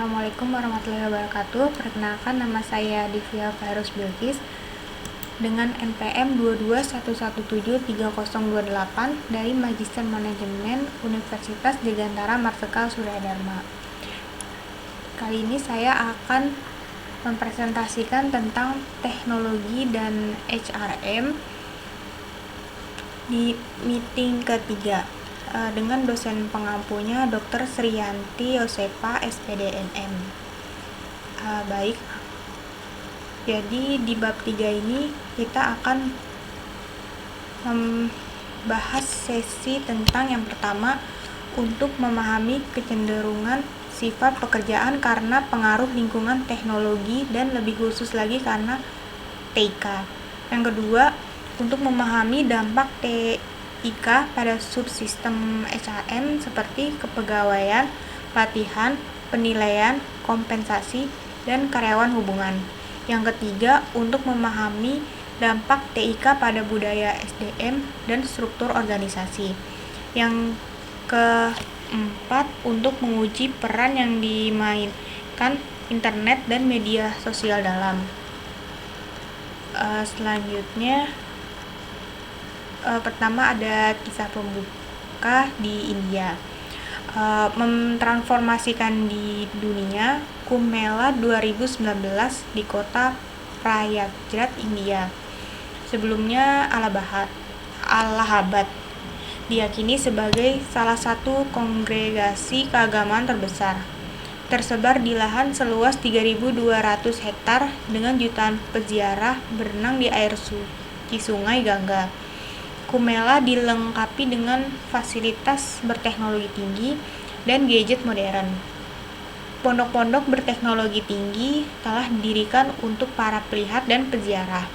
Assalamualaikum warahmatullahi wabarakatuh. Perkenalkan, nama saya Divya Virus Bilkis dengan NPM 221173028 dari Magister Manajemen Universitas Dirgantara Marsikal Surya Dharma. Kali ini saya akan mempresentasikan tentang teknologi dan HRM di meeting ketiga dengan dosen pengampunya Dr. Sriyanti Yosepa SPDNM. Baik, jadi di bab 3 ini kita akan membahas sesi tentang yang pertama, untuk memahami kecenderungan sifat pekerjaan karena pengaruh lingkungan teknologi dan lebih khusus lagi karena TIK. Yang kedua, untuk memahami dampak TIK pada subsistem HRM seperti kepegawaian, pelatihan, penilaian, kompensasi, dan karyawan hubungan. Yang ketiga, untuk memahami dampak TIK pada budaya SDM dan struktur organisasi. Yang keempat, untuk menguji peran yang dimainkan internet dan media sosial dalam. Selanjutnya, pertama ada kisah pembuka di India. Mentransformasikan di dunia, Kumbh Mela 2019 di kota Prayagraj, India. Sebelumnya Allahabad diyakini sebagai salah satu kongregasi keagamaan terbesar, tersebar di lahan seluas 3.200 hektar dengan jutaan peziarah berenang di air suci Sungai Gangga. Kumbh Mela dilengkapi dengan fasilitas berteknologi tinggi dan gadget modern. Pondok-pondok berteknologi tinggi telah didirikan untuk para pelihat dan peziarah.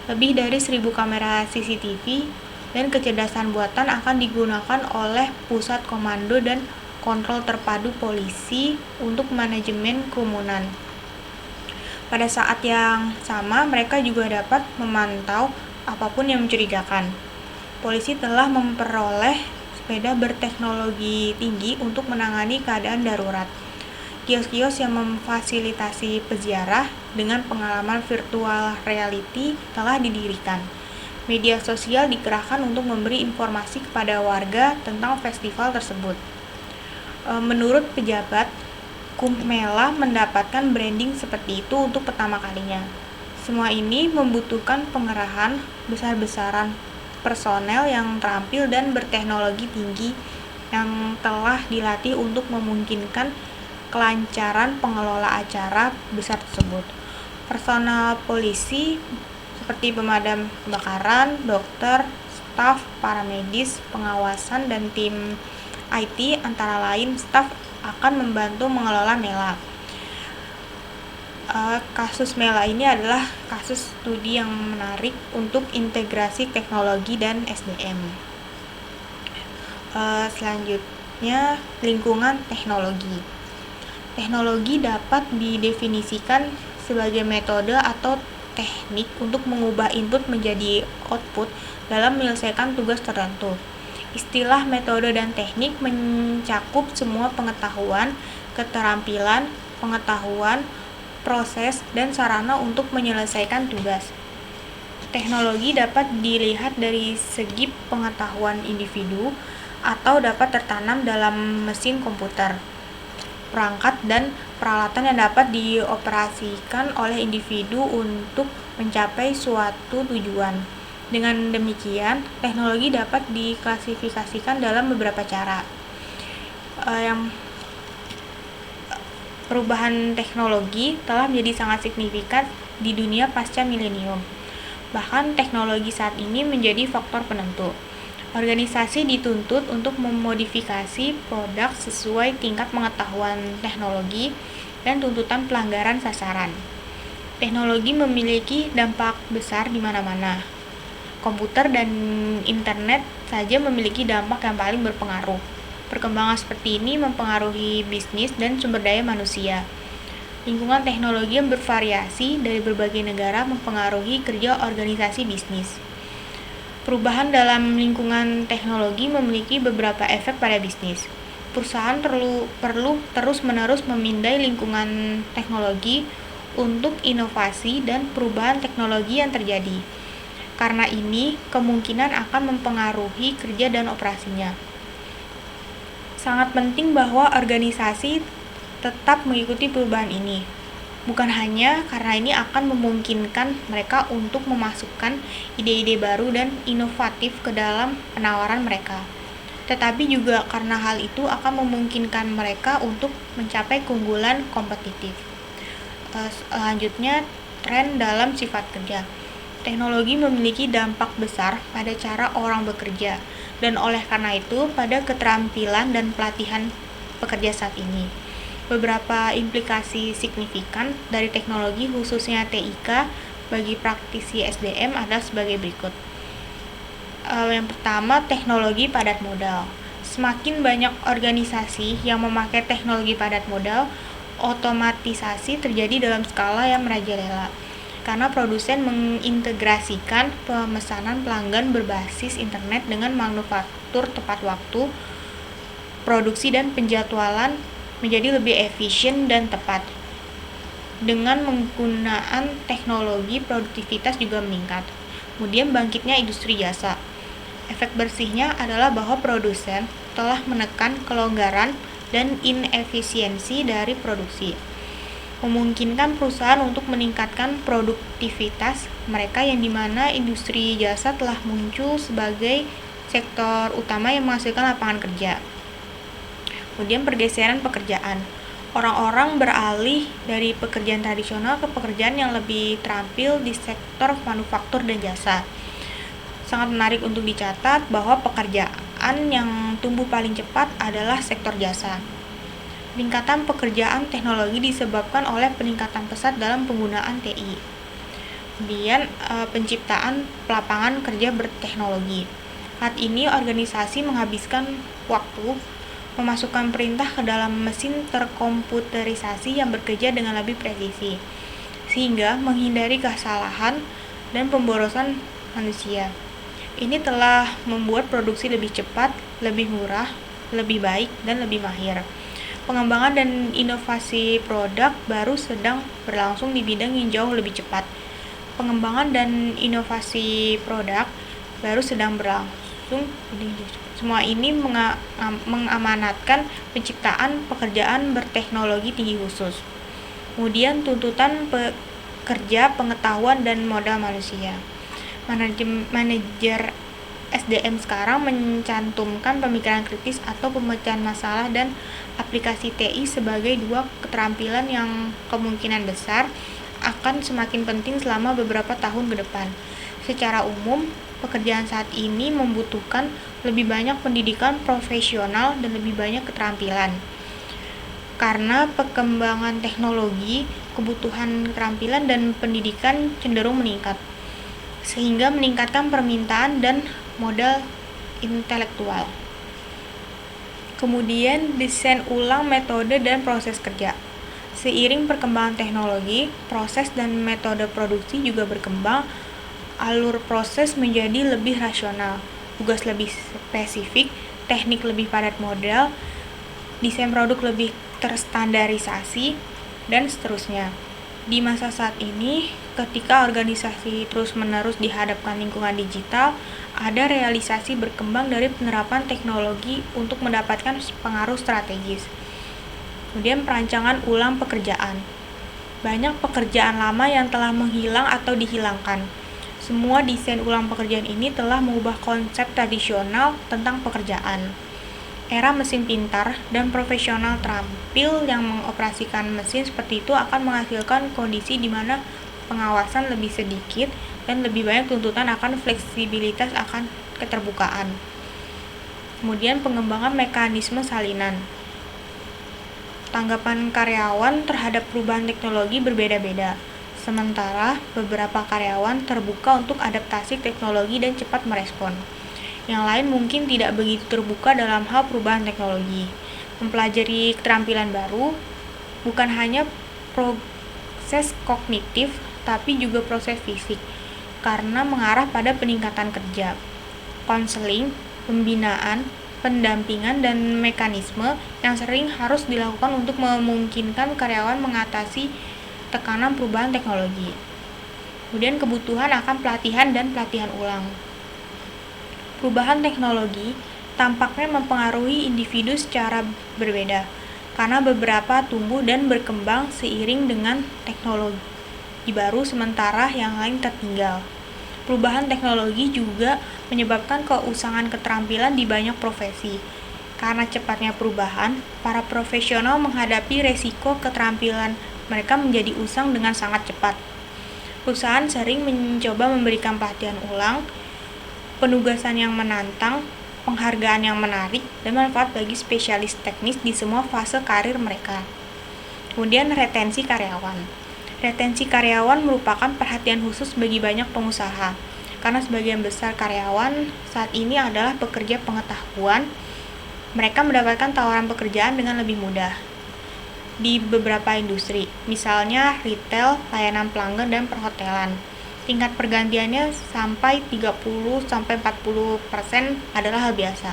Lebih dari 1.000 kamera CCTV dan kecerdasan buatan akan digunakan oleh pusat komando dan kontrol terpadu polisi untuk manajemen kerumunan. Pada saat yang sama, mereka juga dapat memantau apapun yang mencurigakan. Polisi telah memperoleh sepeda berteknologi tinggi untuk menangani keadaan darurat. Kios-kios yang memfasilitasi peziarah dengan pengalaman virtual reality telah didirikan. Media sosial dikerahkan untuk memberi informasi kepada warga tentang festival tersebut. Menurut pejabat, Kumbh Mela mendapatkan branding seperti itu untuk pertama kalinya. Semua ini membutuhkan pengerahan besar-besaran personel yang terampil dan berteknologi tinggi yang telah dilatih untuk memungkinkan kelancaran pengelola acara besar tersebut. Personel polisi seperti pemadam kebakaran, dokter, staf, paramedis, pengawasan, dan tim IT antara lain staf akan membantu mengelola Mela. Kasus Mela ini adalah kasus studi yang menarik untuk integrasi teknologi dan SDM. Selanjutnya, lingkungan teknologi. Teknologi dapat didefinisikan sebagai metode atau teknik untuk mengubah input menjadi output dalam menyelesaikan tugas tertentu. Istilah metode dan teknik mencakup semua pengetahuan, keterampilan, pengetahuan, proses, dan sarana untuk menyelesaikan tugas. Teknologi dapat dilihat dari segi pengetahuan individu atau dapat tertanam dalam mesin komputer, perangkat, dan peralatan yang dapat dioperasikan oleh individu untuk mencapai suatu tujuan. Dengan demikian, teknologi dapat diklasifikasikan dalam beberapa cara. Perubahan teknologi telah menjadi sangat signifikan di dunia pasca milenium. Bahkan teknologi saat ini menjadi faktor penentu. Organisasi dituntut untuk memodifikasi produk sesuai tingkat pengetahuan teknologi dan tuntutan pelanggaran sasaran. Teknologi memiliki dampak besar di mana-mana. Komputer dan internet saja memiliki dampak yang paling berpengaruh. Perkembangan seperti ini mempengaruhi bisnis dan sumber daya manusia. Lingkungan teknologi yang bervariasi dari berbagai negara mempengaruhi kerja organisasi bisnis. Perubahan dalam lingkungan teknologi memiliki beberapa efek pada bisnis. perusahaan perlu terus-menerus memindai lingkungan teknologi untuk inovasi dan perubahan teknologi yang terjadi. Karena ini kemungkinan akan mempengaruhi kerja dan operasinya. Sangat penting bahwa organisasi tetap mengikuti perubahan ini. Bukan hanya karena ini akan memungkinkan mereka untuk memasukkan ide-ide baru dan inovatif ke dalam penawaran mereka, tetapi juga karena hal itu akan memungkinkan mereka untuk mencapai keunggulan kompetitif. Selanjutnya, tren dalam sifat kerja. Teknologi memiliki dampak besar pada cara orang bekerja, dan oleh karena itu pada keterampilan dan pelatihan pekerja saat ini. Beberapa implikasi signifikan dari teknologi khususnya TIK bagi praktisi SDM adalah sebagai berikut. Yang pertama, teknologi padat modal. Semakin banyak organisasi yang memakai teknologi padat modal, otomatisasi terjadi dalam skala yang merajalela. Karena produsen mengintegrasikan pemesanan pelanggan berbasis internet dengan manufaktur tepat waktu, produksi dan penjadwalan menjadi lebih efisien dan tepat. Dengan penggunaan teknologi, produktivitas juga meningkat. Kemudian bangkitnya industri jasa. Efek bersihnya adalah bahwa produsen telah menekan kelonggaran dan inefisiensi dari produksi, memungkinkan perusahaan untuk meningkatkan produktivitas mereka, yang dimana industri jasa telah muncul sebagai sektor utama yang menghasilkan lapangan kerja. Kemudian pergeseran pekerjaan. Orang-orang beralih dari pekerjaan tradisional ke pekerjaan yang lebih terampil di sektor manufaktur dan jasa. Sangat menarik untuk dicatat bahwa pekerjaan yang tumbuh paling cepat adalah sektor jasa. Peningkatan pekerjaan teknologi disebabkan oleh peningkatan pesat dalam penggunaan TI. Kemudian penciptaan lapangan kerja berteknologi. Saat ini organisasi menghabiskan waktu memasukkan perintah ke dalam mesin terkomputerisasi yang bekerja dengan lebih presisi, sehingga menghindari kesalahan dan pemborosan manusia. Ini telah membuat produksi lebih cepat, lebih murah, lebih baik, dan lebih mahir. Pengembangan dan inovasi produk baru sedang berlangsung di bidang yang jauh lebih cepat. Pengembangan dan inovasi produk baru sedang berlangsung. Semua ini mengamanatkan penciptaan pekerjaan berteknologi tinggi khusus. Kemudian tuntutan pekerja, pengetahuan, dan modal manusia. Manajer SDM sekarang mencantumkan pemikiran kritis atau pemecahan masalah dan aplikasi TI sebagai dua keterampilan yang kemungkinan besar akan semakin penting selama beberapa tahun ke depan. Secara umum, pekerjaan saat ini membutuhkan lebih banyak pendidikan profesional dan lebih banyak keterampilan. Karena perkembangan teknologi, kebutuhan keterampilan dan pendidikan cenderung meningkat, sehingga meningkatkan permintaan dan modal intelektual. Kemudian desain ulang metode dan proses kerja. Seiring perkembangan teknologi, proses dan metode produksi juga berkembang. Alur proses menjadi lebih rasional, tugas lebih spesifik, teknik lebih padat modal, desain produk lebih terstandarisasi, dan seterusnya. Di masa saat ini, ketika organisasi terus-menerus dihadapkan lingkungan digital, ada realisasi berkembang dari penerapan teknologi untuk mendapatkan pengaruh strategis. Kemudian perancangan ulang pekerjaan. Banyak pekerjaan lama yang telah menghilang atau dihilangkan. Semua desain ulang pekerjaan ini telah mengubah konsep tradisional tentang pekerjaan. Era mesin pintar dan profesional terampil yang mengoperasikan mesin seperti itu akan menghasilkan kondisi di mana pengawasan lebih sedikit dan lebih banyak tuntutan akan fleksibilitas akan keterbukaan. Kemudian pengembangan mekanisme salinan. Tanggapan karyawan terhadap perubahan teknologi berbeda-beda. Sementara beberapa karyawan terbuka untuk adaptasi teknologi dan cepat merespon. Yang lain mungkin tidak begitu terbuka dalam hal perubahan teknologi. Mempelajari keterampilan baru bukan hanya proses kognitif, tapi juga proses fisik, karena mengarah pada peningkatan kerja. Konseling, pembinaan, pendampingan dan mekanisme yang sering harus dilakukan untuk memungkinkan karyawan mengatasi tekanan perubahan teknologi. Kemudian kebutuhan akan pelatihan dan pelatihan ulang. Perubahan teknologi tampaknya mempengaruhi individu secara berbeda, karena beberapa tumbuh dan berkembang seiring dengan teknologi baru sementara yang lain tertinggal. Perubahan teknologi juga menyebabkan keusangan keterampilan di banyak profesi. Karena cepatnya perubahan, para profesional menghadapi resiko keterampilan mereka menjadi usang dengan sangat cepat. Perusahaan sering mencoba memberikan pelatihan ulang, penugasan yang menantang, penghargaan yang menarik, dan manfaat bagi spesialis teknis di semua fase karir mereka. Kemudian retensi karyawan. Retensi karyawan merupakan perhatian khusus bagi banyak pengusaha, karena sebagian besar karyawan saat ini adalah pekerja pengetahuan. Mereka mendapatkan tawaran pekerjaan dengan lebih mudah di beberapa industri, misalnya retail, layanan pelanggan, dan perhotelan. Tingkat pergantiannya sampai 30-40% adalah hal biasa.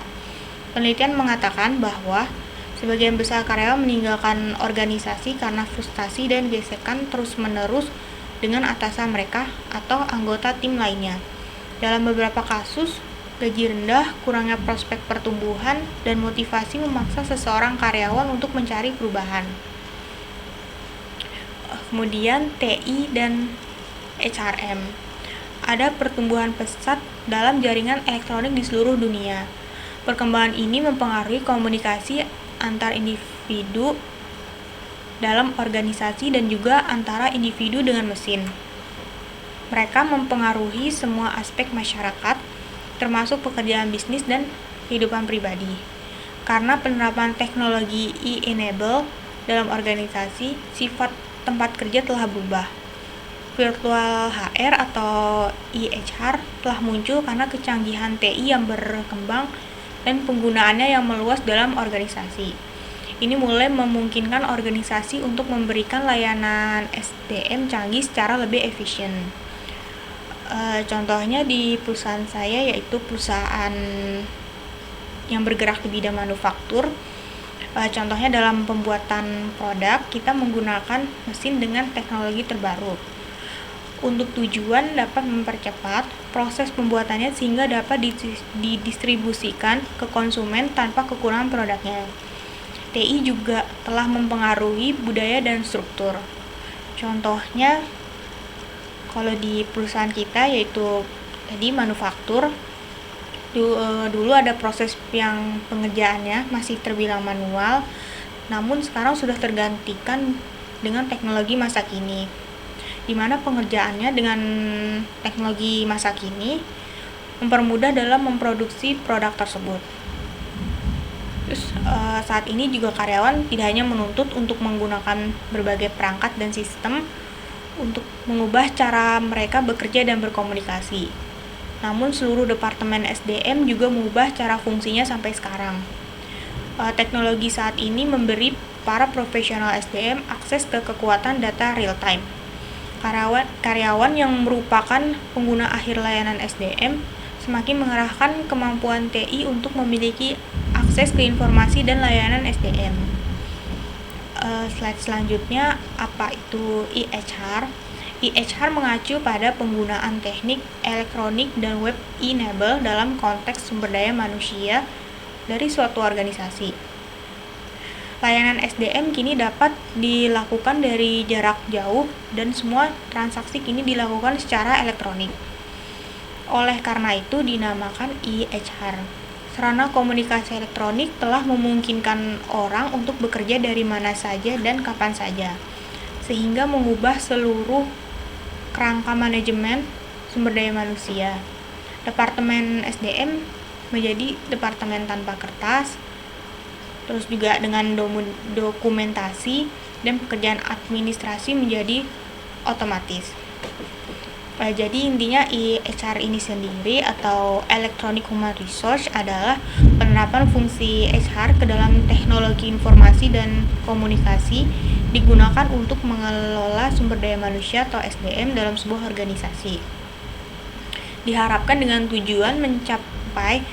Penelitian mengatakan bahwa sebagian besar karyawan meninggalkan organisasi karena frustasi dan gesekan terus-menerus dengan atasan mereka atau anggota tim lainnya. Dalam beberapa kasus, gaji rendah, kurangnya prospek pertumbuhan, dan motivasi memaksa seseorang karyawan untuk mencari perubahan. Kemudian TI dan HRM. Ada pertumbuhan pesat dalam jaringan elektronik di seluruh dunia. Perkembangan ini mempengaruhi komunikasi antar individu dalam organisasi dan juga antara individu dengan mesin. Mereka mempengaruhi semua aspek masyarakat, termasuk pekerjaan bisnis dan kehidupan pribadi. Karena penerapan teknologi e-enable dalam organisasi, sifat tempat kerja telah berubah. Virtual HR atau e-HR telah muncul karena kecanggihan TI yang berkembang dan penggunaannya yang meluas dalam organisasi. Ini mulai memungkinkan organisasi untuk memberikan layanan SDM canggih secara lebih efisien. Contohnya di perusahaan saya, yaitu perusahaan yang bergerak di bidang manufaktur. Contohnya dalam pembuatan produk, kita menggunakan mesin dengan teknologi terbaru. Untuk tujuan dapat mempercepat proses pembuatannya sehingga dapat didistribusikan ke konsumen tanpa kekurangan produknya. TI juga telah mempengaruhi budaya dan struktur. Contohnya, kalau di perusahaan kita, yaitu tadi manufaktur, dulu ada proses yang pengerjaannya masih terbilang manual, namun sekarang sudah tergantikan dengan teknologi masa kini, di mana pengerjaannya dengan teknologi masa kini mempermudah dalam memproduksi produk tersebut. Terus saat ini juga karyawan tidak hanya menuntut untuk menggunakan berbagai perangkat dan sistem untuk mengubah cara mereka bekerja dan berkomunikasi, namun seluruh departemen SDM juga mengubah cara fungsinya sampai sekarang. Teknologi saat ini memberi para profesional SDM akses ke kekuatan data real time. Karyawan yang merupakan pengguna akhir layanan SDM semakin mengerahkan kemampuan TI untuk memiliki akses ke informasi dan layanan SDM. Slide selanjutnya, apa itu e-HR? e-HR mengacu pada penggunaan teknik elektronik dan web enable dalam konteks sumber daya manusia dari suatu organisasi. Layanan SDM kini dapat dilakukan dari jarak jauh dan semua transaksi kini dilakukan secara elektronik. Oleh karena itu dinamakan e-HR. Sarana komunikasi elektronik telah memungkinkan orang untuk bekerja dari mana saja dan kapan saja, sehingga mengubah seluruh kerangka manajemen sumber daya manusia. Departemen SDM menjadi departemen tanpa kertas, terus juga dengan dokumentasi dan pekerjaan administrasi menjadi otomatis. Jadi intinya e-HR ini sendiri atau Electronic Human Resource adalah penerapan fungsi HR ke dalam teknologi informasi dan komunikasi digunakan untuk mengelola sumber daya manusia atau SDM dalam sebuah organisasi. Diharapkan dengan tujuan mencapai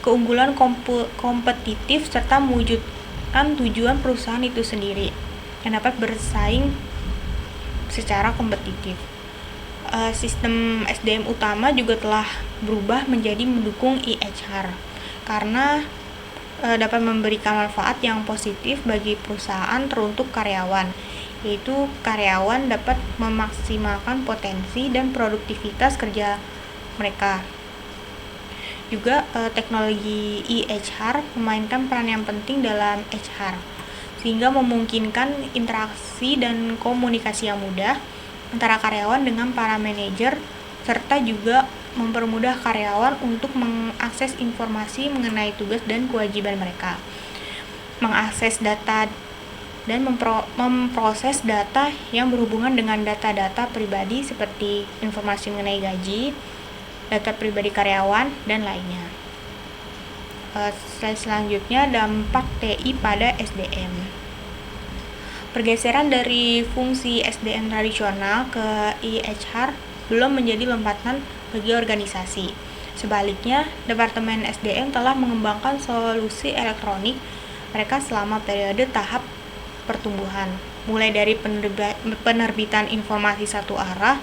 keunggulan kompetitif, serta mewujudkan tujuan perusahaan itu sendiri yang dapat bersaing secara kompetitif. Sistem SDM utama juga telah berubah menjadi mendukung EHR karena dapat memberikan manfaat yang positif bagi perusahaan teruntuk karyawan, yaitu karyawan dapat memaksimalkan potensi dan produktivitas kerja mereka. Juga teknologi EHR memainkan peran yang penting dalam HR, sehingga memungkinkan interaksi dan komunikasi yang mudah antara karyawan dengan para manajer, serta juga mempermudah karyawan untuk mengakses informasi mengenai tugas dan kewajiban mereka, mengakses data dan memproses data yang berhubungan dengan data-data pribadi seperti informasi mengenai gaji, data pribadi karyawan, dan lainnya. Slide selanjutnya, dampak TI pada SDM. Pergeseran dari fungsi SDM tradisional ke EHR belum menjadi lompatan bagi organisasi. Sebaliknya, Departemen SDM telah mengembangkan solusi elektronik mereka selama periode tahap pertumbuhan, mulai dari penerbitan informasi satu arah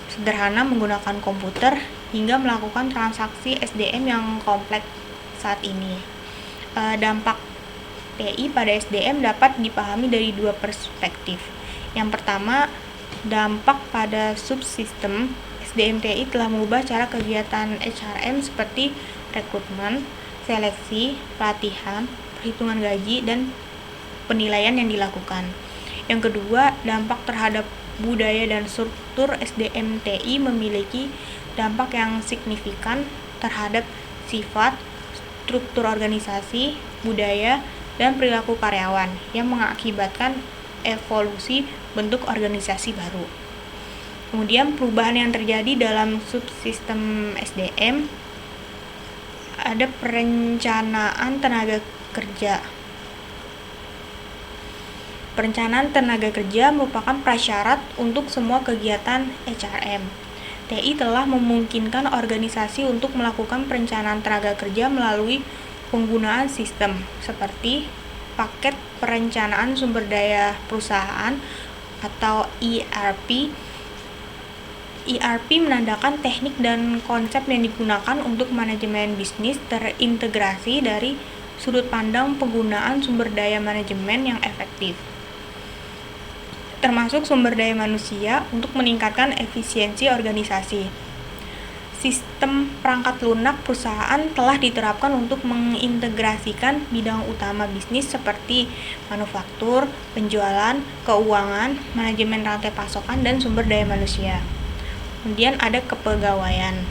sederhana menggunakan komputer hingga melakukan transaksi SDM yang kompleks saat ini. Dampak TI pada SDM dapat dipahami dari dua perspektif. Yang pertama, dampak pada subsistem. SDM TI telah mengubah cara kegiatan HRM seperti rekrutmen, seleksi, pelatihan, perhitungan gaji, dan penilaian yang dilakukan. Yang kedua, dampak terhadap budaya dan struktur. SDM TI memiliki dampak yang signifikan terhadap sifat, struktur organisasi, budaya, dan perilaku karyawan yang mengakibatkan evolusi bentuk organisasi baru. Kemudian perubahan yang terjadi dalam subsistem SDM, ada perencanaan tenaga kerja. Perencanaan tenaga kerja merupakan prasyarat untuk semua kegiatan HRM. TI telah memungkinkan organisasi untuk melakukan perencanaan tenaga kerja melalui penggunaan sistem seperti paket perencanaan sumber daya perusahaan atau ERP. ERP menandakan teknik dan konsep yang digunakan untuk manajemen bisnis terintegrasi dari sudut pandang penggunaan sumber daya manajemen yang efektif, termasuk sumber daya manusia untuk meningkatkan efisiensi organisasi. Sistem perangkat lunak perusahaan telah diterapkan untuk mengintegrasikan bidang utama bisnis seperti manufaktur, penjualan, keuangan, manajemen rantai pasokan, dan sumber daya manusia. Kemudian ada kepegawaian.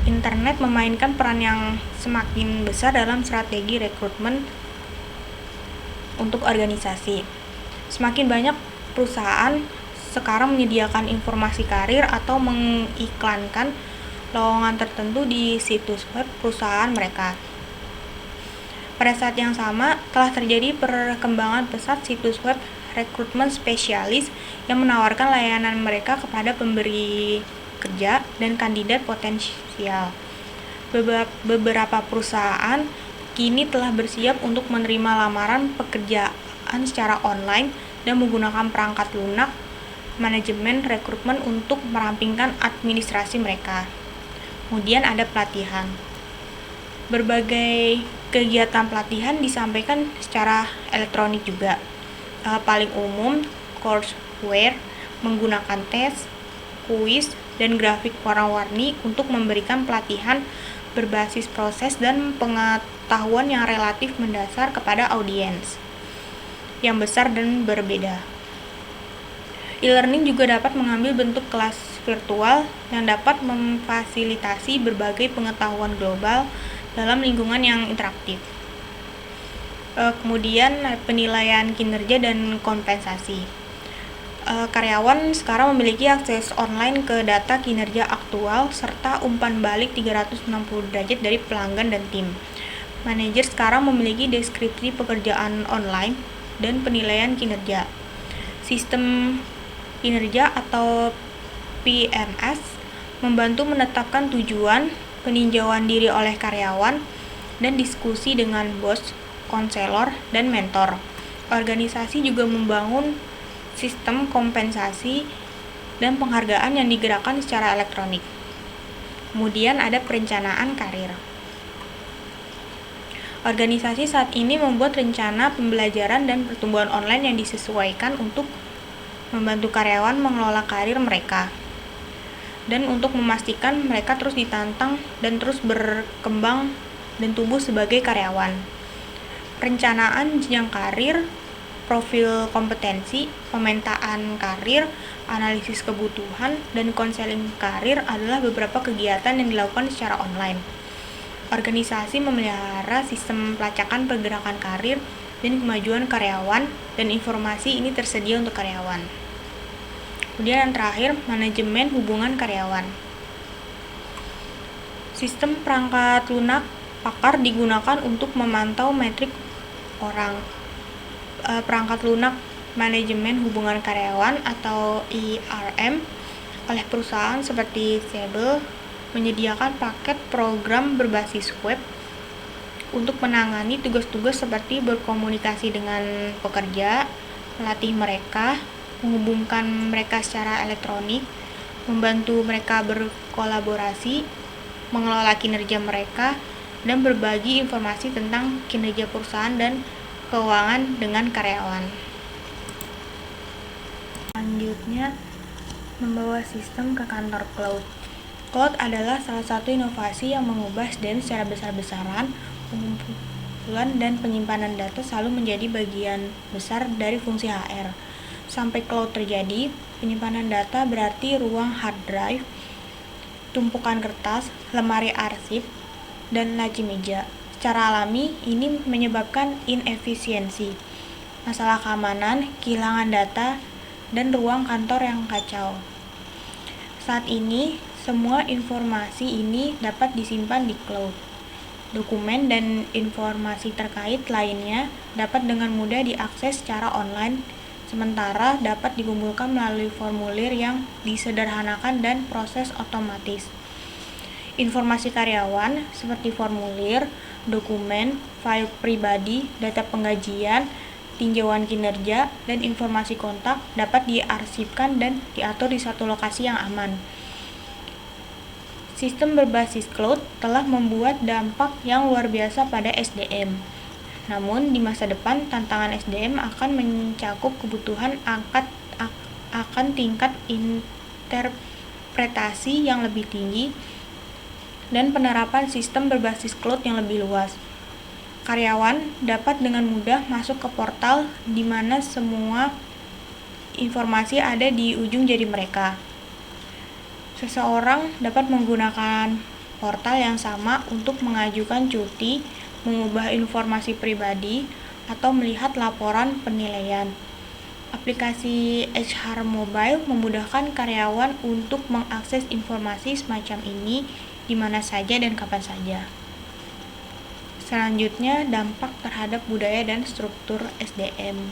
Internet memainkan peran yang semakin besar dalam strategi rekrutmen untuk organisasi. Semakin banyak perusahaan sekarang menyediakan informasi karir atau mengiklankan lowongan tertentu di situs web perusahaan mereka. Pada saat yang sama, telah terjadi perkembangan pesat situs web rekrutmen spesialis yang menawarkan layanan mereka kepada pemberi kerja dan kandidat potensial. Beberapa perusahaan kini telah bersiap untuk menerima lamaran pekerjaan secara online dan menggunakan perangkat lunak manajemen rekrutmen untuk merampingkan administrasi mereka. Kemudian ada pelatihan. Berbagai kegiatan pelatihan disampaikan secara elektronik juga. Paling umum, courseware menggunakan tes, kuis, dan grafik warna-warni untuk memberikan pelatihan berbasis proses dan pengetahuan yang relatif mendasar kepada audiens yang besar dan berbeda. E-learning juga dapat mengambil bentuk kelas virtual yang dapat memfasilitasi berbagai pengetahuan global dalam lingkungan yang interaktif. Kemudian penilaian kinerja dan kompensasi. Karyawan sekarang memiliki akses online ke data kinerja aktual serta umpan balik 360 derajat dari pelanggan dan tim. Manajer sekarang memiliki deskripsi pekerjaan online dan penilaian kinerja. Sistem kinerja atau PMS membantu menetapkan tujuan, peninjauan diri oleh karyawan, dan diskusi dengan bos, konselor, dan mentor. Organisasi juga membangun sistem kompensasi dan penghargaan yang digerakkan secara elektronik. Kemudian ada perencanaan karir. Organisasi saat ini membuat rencana pembelajaran dan pertumbuhan online yang disesuaikan untuk membantu karyawan mengelola karir mereka dan untuk memastikan mereka terus ditantang dan terus berkembang dan tumbuh sebagai karyawan. Perencanaan jenjang karir, profil kompetensi, pemetaan karir, analisis kebutuhan, dan konseling karir adalah beberapa kegiatan yang dilakukan secara online. Organisasi memelihara sistem pelacakan pergerakan karir dan kemajuan karyawan, dan informasi ini tersedia untuk karyawan. Kemudian yang terakhir, manajemen hubungan karyawan. Sistem perangkat lunak pakar digunakan untuk memantau metrik orang. Perangkat lunak manajemen hubungan karyawan atau ERM oleh perusahaan seperti Siebel menyediakan paket program berbasis web untuk menangani tugas-tugas seperti berkomunikasi dengan pekerja, melatih mereka, menghubungkan mereka secara elektronik, membantu mereka berkolaborasi, mengelola kinerja mereka, dan berbagi informasi tentang kinerja perusahaan dan keuangan dengan karyawan. Selanjutnya, membawa sistem ke kantor cloud. Cloud adalah salah satu inovasi yang mengubah SDM secara besar-besaran. Pengumpulan dan penyimpanan data selalu menjadi bagian besar dari fungsi HR. Sampai cloud terjadi, penyimpanan data berarti ruang hard drive, tumpukan kertas, lemari arsip, dan laci meja. Secara alami, ini menyebabkan inefisiensi, masalah keamanan, kehilangan data, dan ruang kantor yang kacau. Saat ini, semua informasi ini dapat disimpan di cloud. Dokumen dan informasi terkait lainnya dapat dengan mudah diakses secara online, sementara dapat dikumpulkan melalui formulir yang disederhanakan dan proses otomatis. Informasi karyawan seperti formulir, dokumen, file pribadi, data penggajian, tinjauan kinerja, dan informasi kontak dapat diarsipkan dan diatur di satu lokasi yang aman. Sistem berbasis cloud telah membuat dampak yang luar biasa pada SDM. Namun, di masa depan, tantangan SDM akan mencakup kebutuhan akan tingkat interpretasi yang lebih tinggi dan penerapan sistem berbasis cloud yang lebih luas. Karyawan dapat dengan mudah masuk ke portal di mana semua informasi ada di ujung jari mereka. Seseorang dapat menggunakan portal yang sama untuk mengajukan cuti, mengubah informasi pribadi, atau melihat laporan penilaian. Aplikasi HR Mobile memudahkan karyawan untuk mengakses informasi semacam ini di mana saja dan kapan saja. Selanjutnya, dampak terhadap budaya dan struktur SDM.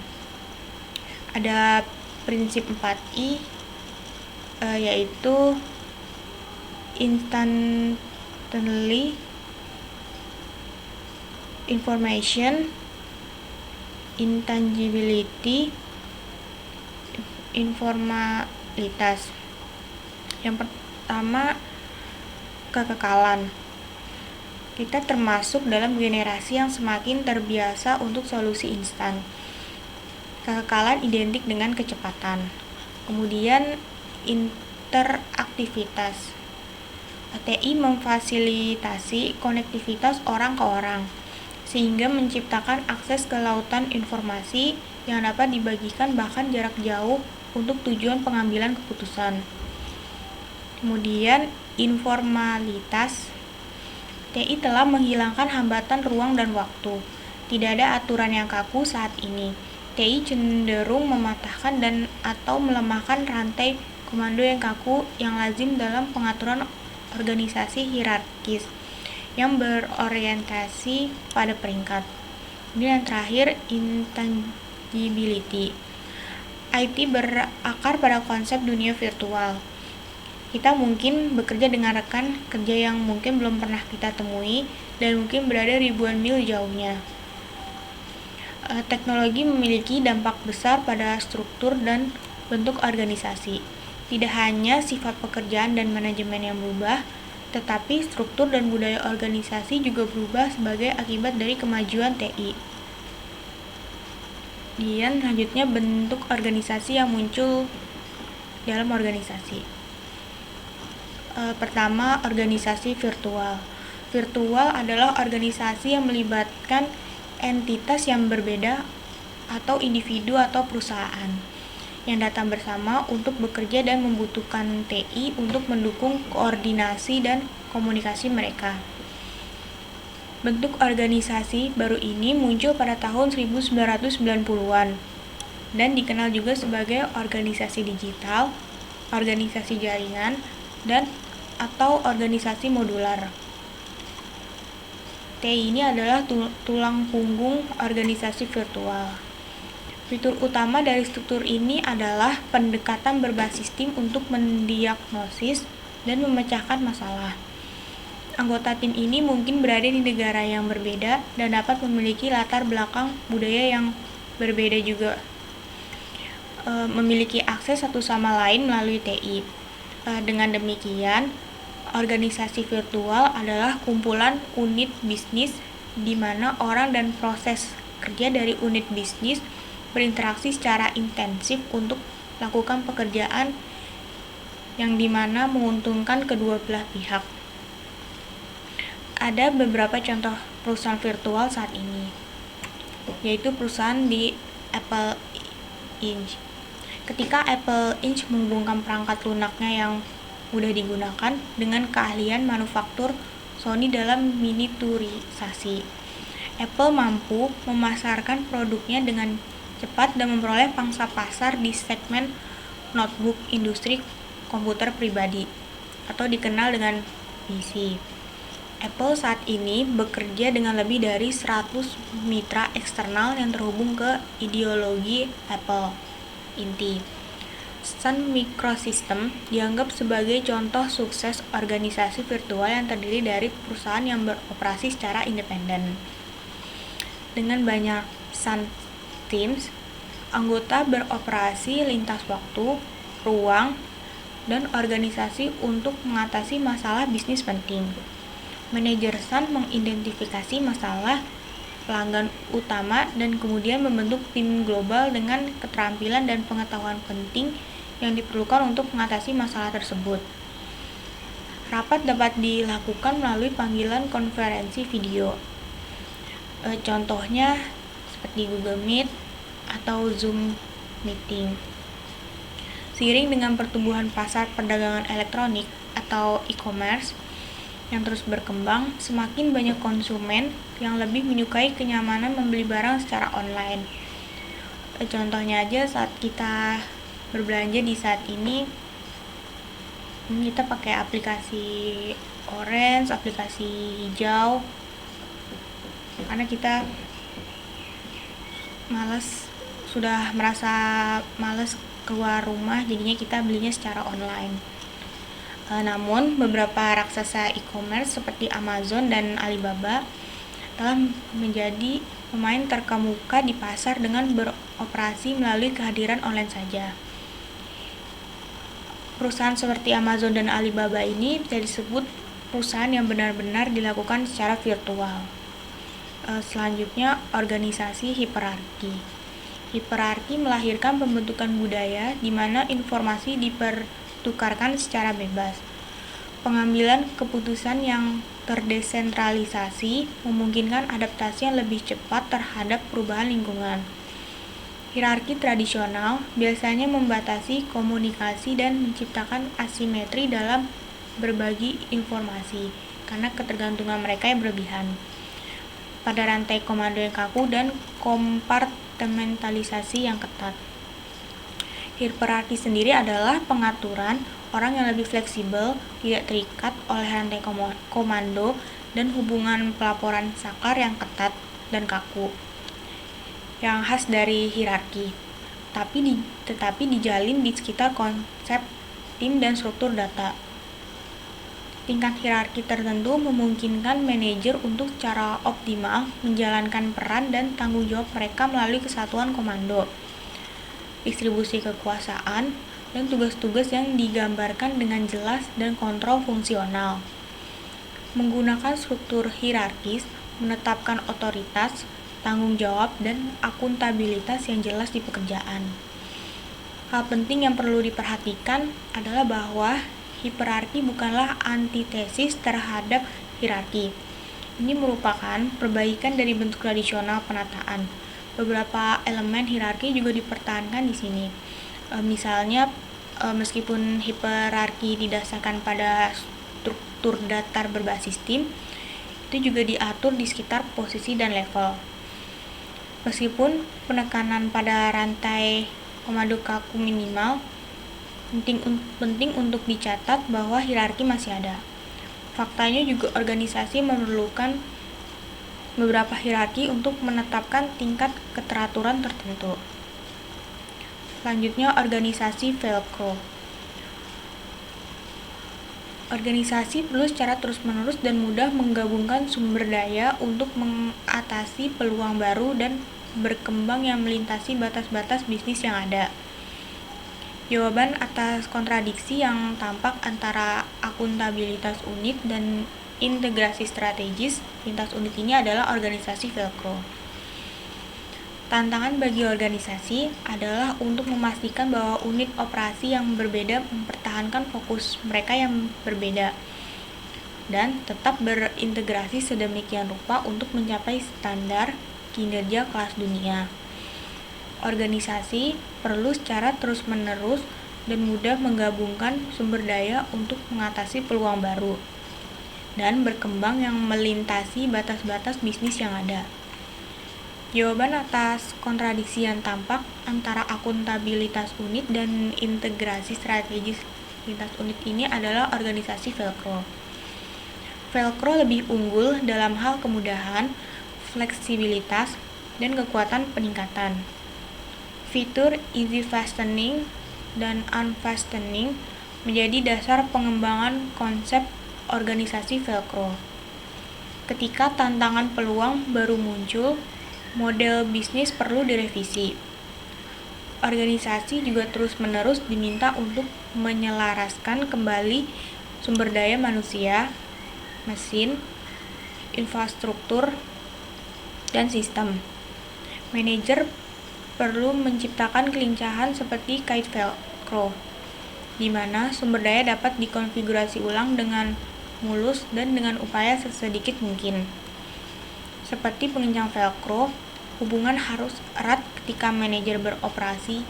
Ada prinsip 4I, yaitu instantly information, intangibility, informalitas. Yang pertama, kekekalan. Kita termasuk dalam generasi yang semakin terbiasa untuk solusi instan. Kekekalan identik dengan kecepatan. Kemudian interaktivitas. ATI memfasilitasi konektivitas orang ke orang, sehingga menciptakan akses ke lautan informasi yang dapat dibagikan bahkan jarak jauh untuk tujuan pengambilan keputusan. Kemudian informalitas. TI telah menghilangkan hambatan ruang dan waktu. Tidak ada aturan yang kaku saat ini. TI cenderung mematahkan dan atau melemahkan rantai komando yang kaku yang lazim dalam pengaturan organisasi hierarkis yang berorientasi pada peringkat. Kemudian yang terakhir, intangibility. IT berakar pada konsep dunia virtual. Kita mungkin bekerja dengan rekan kerja yang mungkin belum pernah kita temui dan mungkin berada ribuan mil jauhnya. Teknologi memiliki dampak besar pada struktur dan bentuk organisasi. Tidak hanya sifat pekerjaan dan manajemen yang berubah, tetapi struktur dan budaya organisasi juga berubah sebagai akibat dari kemajuan TI. Dan selanjutnya bentuk organisasi yang muncul dalam organisasi. Pertama, organisasi virtual. Virtual adalah organisasi yang melibatkan entitas yang berbeda atau individu atau perusahaan yang datang bersama untuk bekerja dan membutuhkan TI untuk mendukung koordinasi dan komunikasi mereka. Bentuk organisasi baru ini muncul pada tahun 1990-an dan dikenal juga sebagai organisasi digital, organisasi jaringan, dan atau organisasi modular. TI ini adalah tulang punggung organisasi virtual. Fitur utama dari struktur ini adalah pendekatan berbasis tim untuk mendiagnosis dan memecahkan masalah. Anggota tim ini mungkin berada di negara yang berbeda dan dapat memiliki latar belakang budaya yang berbeda juga. Memiliki akses satu sama lain melalui TI. Dengan demikian, organisasi virtual adalah kumpulan unit bisnis di mana orang dan proses kerja dari unit bisnis berinteraksi secara intensif untuk melakukan pekerjaan yang dimana menguntungkan kedua belah pihak. Ada beberapa contoh perusahaan virtual saat ini, yaitu perusahaan di Apple Inc. Ketika Apple Inc. menghubungkan perangkat lunaknya yang mudah digunakan dengan keahlian manufaktur Sony dalam miniaturisasi, Apple mampu memasarkan produknya dengan cepat dan memperoleh pangsa pasar di segmen notebook industri komputer pribadi atau dikenal dengan PC. Apple saat ini bekerja dengan lebih dari 100 mitra eksternal yang terhubung ke ideologi Apple inti. Sun Microsystems dianggap sebagai contoh sukses organisasi virtual yang terdiri dari perusahaan yang beroperasi secara independen. Dengan banyak Sun Teams, anggota beroperasi lintas waktu, ruang, dan organisasi untuk mengatasi masalah bisnis penting. Manajer Sun mengidentifikasi masalah pelanggan utama dan kemudian membentuk tim global dengan keterampilan dan pengetahuan penting yang diperlukan untuk mengatasi masalah tersebut. Rapat dapat dilakukan melalui panggilan konferensi video. Contohnya seperti Google Meet atau Zoom Meeting. Seiring dengan pertumbuhan pasar perdagangan elektronik atau e-commerce yang terus berkembang, semakin banyak konsumen yang lebih menyukai kenyamanan membeli barang secara online. Contohnya aja saat kita berbelanja di saat ini, kita pakai aplikasi orange, aplikasi hijau, karena kita sudah merasa malas keluar rumah, jadinya kita belinya secara online. Namun beberapa raksasa e-commerce seperti Amazon dan Alibaba telah menjadi pemain terkemuka di pasar dengan beroperasi melalui kehadiran online saja. Perusahaan seperti Amazon dan Alibaba ini bisa disebut perusahaan yang benar-benar dilakukan secara virtual. Selanjutnya, organisasi hierarki. Hierarki melahirkan pembentukan budaya di mana informasi dipertukarkan secara bebas. Pengambilan keputusan yang terdesentralisasi memungkinkan adaptasi yang lebih cepat terhadap perubahan lingkungan. Hierarki tradisional biasanya membatasi komunikasi dan menciptakan asimetri dalam berbagi informasi karena ketergantungan mereka yang berlebihan pada rantai komando yang kaku dan kompartementalisasi yang ketat. Hierarki sendiri adalah pengaturan orang yang lebih fleksibel, tidak terikat oleh rantai komando dan hubungan pelaporan saklar yang ketat dan kaku yang khas dari hierarki, tetapi dijalin di sekitar konsep tim dan struktur data. Tingkat hierarki tertentu memungkinkan manajer untuk secara optimal menjalankan peran dan tanggung jawab mereka melalui kesatuan komando, distribusi kekuasaan, dan tugas-tugas yang digambarkan dengan jelas dan kontrol fungsional. Menggunakan struktur hierarkis, menetapkan otoritas, tanggung jawab, dan akuntabilitas yang jelas di pekerjaan. Hal penting yang perlu diperhatikan adalah bahwa hierarki bukanlah antitesis terhadap hierarki. Ini merupakan perbaikan dari bentuk tradisional penataan. Beberapa elemen hierarki juga dipertahankan di sini. Misalnya, meskipun hierarki didasarkan pada struktur datar berbasis tim, itu juga diatur di sekitar posisi dan level. Meskipun penekanan pada rantai komando kaku minimal, penting untuk dicatat bahwa hierarki masih ada. Faktanya juga organisasi memerlukan beberapa hierarki untuk menetapkan tingkat keteraturan tertentu. Selanjutnya, organisasi Velcro. Organisasi perlu secara terus-menerus dan mudah menggabungkan sumber daya untuk mengatasi peluang baru dan berkembang yang melintasi batas-batas bisnis yang ada. Jawaban atas kontradiksi yang tampak antara akuntabilitas unit dan integrasi strategis lintas unit ini adalah organisasi Velcro. Tantangan bagi organisasi adalah untuk memastikan bahwa unit operasi yang berbeda mempertahankan fokus mereka yang berbeda dan tetap berintegrasi sedemikian rupa untuk mencapai standar kinerja kelas dunia. Organisasi perlu secara terus-menerus dan mudah menggabungkan sumber daya untuk mengatasi peluang baru dan berkembang yang melintasi batas-batas bisnis yang ada. Jawaban atas kontradiksi yang tampak antara akuntabilitas unit dan integrasi strategis lintas unit ini adalah organisasi Velcro. Velcro lebih unggul dalam hal kemudahan, fleksibilitas, dan kekuatan peningkatan. Fitur easy fastening dan unfastening menjadi dasar pengembangan konsep organisasi Velcro. Ketika tantangan peluang baru muncul, model bisnis perlu direvisi. Organisasi juga terus-menerus diminta untuk menyelaraskan kembali sumber daya manusia, mesin, infrastruktur, dan sistem. Manajer perlu menciptakan kelincahan seperti kait Velcro, di mana sumber daya dapat dikonfigurasi ulang dengan mulus dan dengan upaya sesedikit mungkin. Seperti pengencang Velcro, hubungan harus erat ketika manajer beroperasi,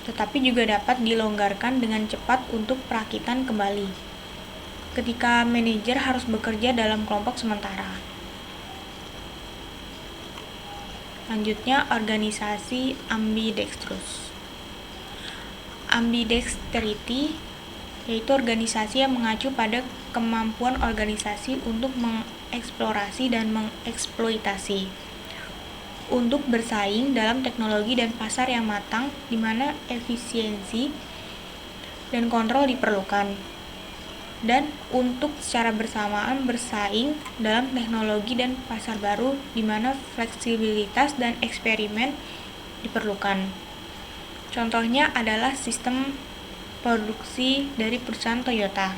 tetapi juga dapat dilonggarkan dengan cepat untuk perakitan kembali ketika manajer harus bekerja dalam kelompok sementara. Selanjutnya, organisasi ambidextrous. Ambidexterity yaitu organisasi yang mengacu pada kemampuan organisasi untuk mengeksplorasi dan mengeksploitasi untuk bersaing dalam teknologi dan pasar yang matang, di mana efisiensi dan kontrol diperlukan, dan untuk secara bersamaan bersaing dalam teknologi dan pasar baru, di mana fleksibilitas dan eksperimen diperlukan. Contohnya adalah sistem produksi dari perusahaan Toyota,